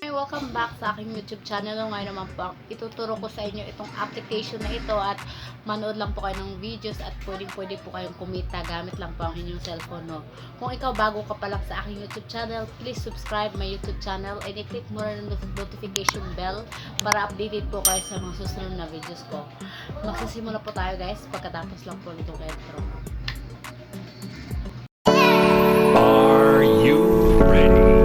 Welcome back sa aking YouTube channel. Ngayon naman po, ituturo ko sa inyo itong application na ito at manood lang po kayo ng videos at pwede po kayong kumita gamit lang po ang inyong cellphone. No? Kung ikaw bago ka pa lang sa aking YouTube channel, please subscribe my YouTube channel and i-click mo na ng notification bell para updated po kayo sa mga susunod na videos ko. Magsisimula po tayo guys pagkatapos lang po itong intro. Are you ready?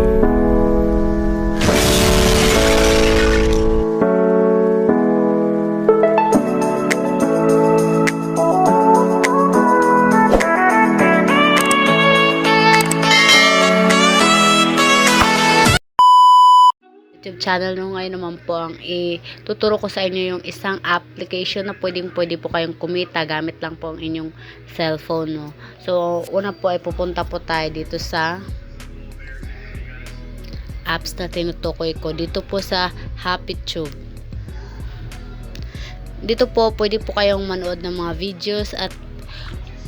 YouTube channel no, ngayon naman po ang ituturo ko sa inyo yung isang application na pwede po kayong kumita gamit lang po ang inyong cellphone no. So una po ay pupunta po tayo dito sa apps na tinutukoy ko dito po sa HappyTube. Dito po pwede po kayong manood ng mga videos at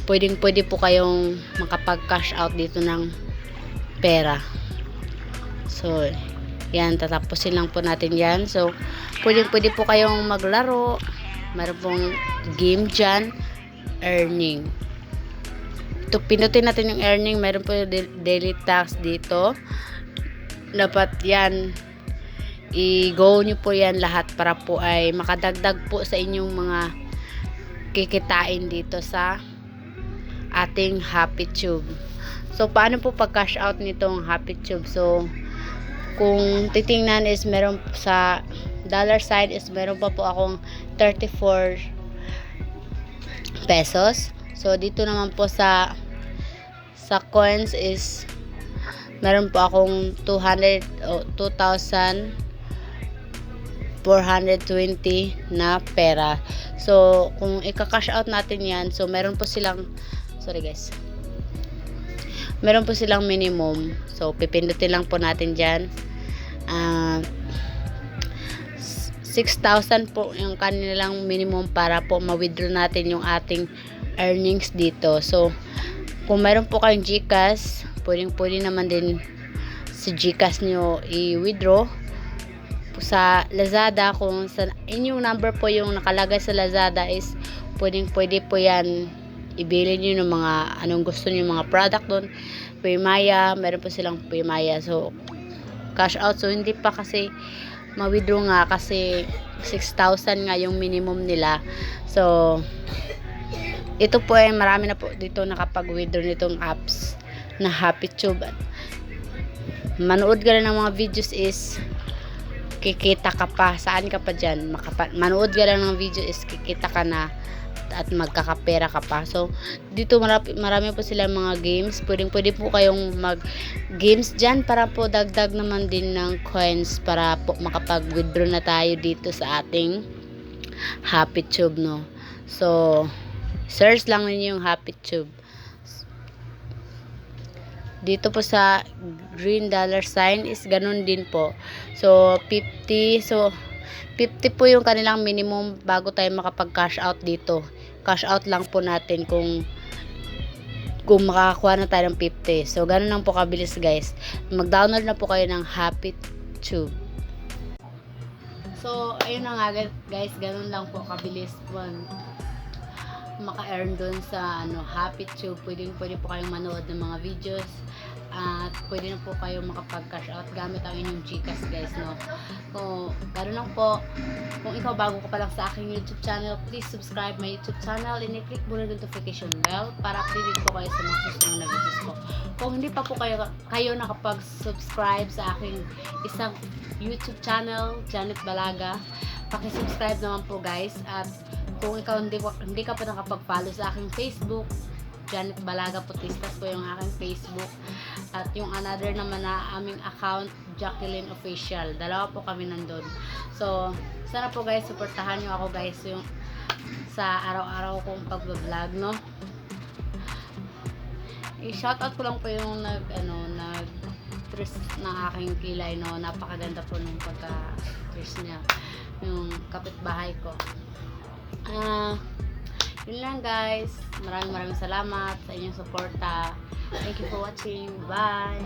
pwede po kayong makapag cash out dito ng pera. So yan, tatapusin lang po natin yan. So, pwede po kayong maglaro. Meron pong game dyan. Earning. Ito, pinutin natin yung earning. Meron po yung daily task dito. Dapat yan, i-go nyo po yan lahat para po ay makadagdag po sa inyong mga kikitain dito sa ating HappyTube. So, paano po pag-cash out nitong HappyTube? So, kung titingnan is meron sa dollar sign is meron pa po akong 34 pesos. So dito naman po sa coins is meron po akong 2,420 na pera. So kung i-cash out natin yan, so meron po silang meron po silang minimum. So pipindutin lang po natin dyan. 6,000 po yung kanilang minimum para po ma-withdraw natin yung ating earnings dito. So kung meron po kayong GCash, pwede naman din si GCash nyo i-withdraw. Sa Lazada, kung sa inyong number po yung nakalagay sa Lazada is pwede po yan ibili nyo ng mga anong gusto nyo mga product doon. Paymaya, meron po silang Paymaya. So cash out. So hindi pa kasi ma-withdraw nga kasi 6,000 nga yung minimum nila. So ito po ay marami na po dito nakapag-withdraw nitong apps na HappyTube. Manood ka lang ng mga videos is kikita ka pa. Saan ka pa dyan? Manood ka lang ng video is kikita ka na at magkakapera ka pa. So dito marami po sila mga games. Pwede po kayong mag games dyan para po dagdag naman din ng coins para po makapag-withdraw na tayo dito sa ating HappyTube no. So search lang ninyo yung HappyTube. Dito po sa green dollar sign is ganun din po. So 50 po yung kanilang minimum bago tayo makapag-cash out dito. Cash out lang po natin kung makakakuha na tayo ng 50. So, ganun lang po kabilis guys. Mag-download na po kayo ng HappyTube. So, ayun na nga guys. Ganun lang po kabilis po maka-earn dun sa HappyTube. Pwede po kayong manood ng mga videos at pwede na po kayong makapag-cash out gamit ang inyong GCash guys no. So, ganoon lang po. Kung ikaw bago ka pa lang sa aking YouTube channel, please subscribe my YouTube channel and i-click mo na notification bell para updated po kayo sa mga susunod na videos ko. Kung hindi pa po kayo nakapag-subscribe sa aking isang YouTube channel, Janet Balaga, paki-subscribe naman po guys. At kung ikaw hindi ka pa nakapag-follow sa aking Facebook, Janet Balaga Putistas po yung aking Facebook. At yung another naman na aming account, Jacqueline Official. Dalawa po kami nandun. So, sana po guys, supportahan nyo ako guys yung sa araw-araw kong pag-vlog, no? I-shoutout ko lang po yung nag-twist ng aking kilay, no? Napakaganda po nung pagka-twist niya. Yung kapitbahay ko. Yun lang guys. Maraming salamat sa inyong suporta. Thank you for watching. Bye!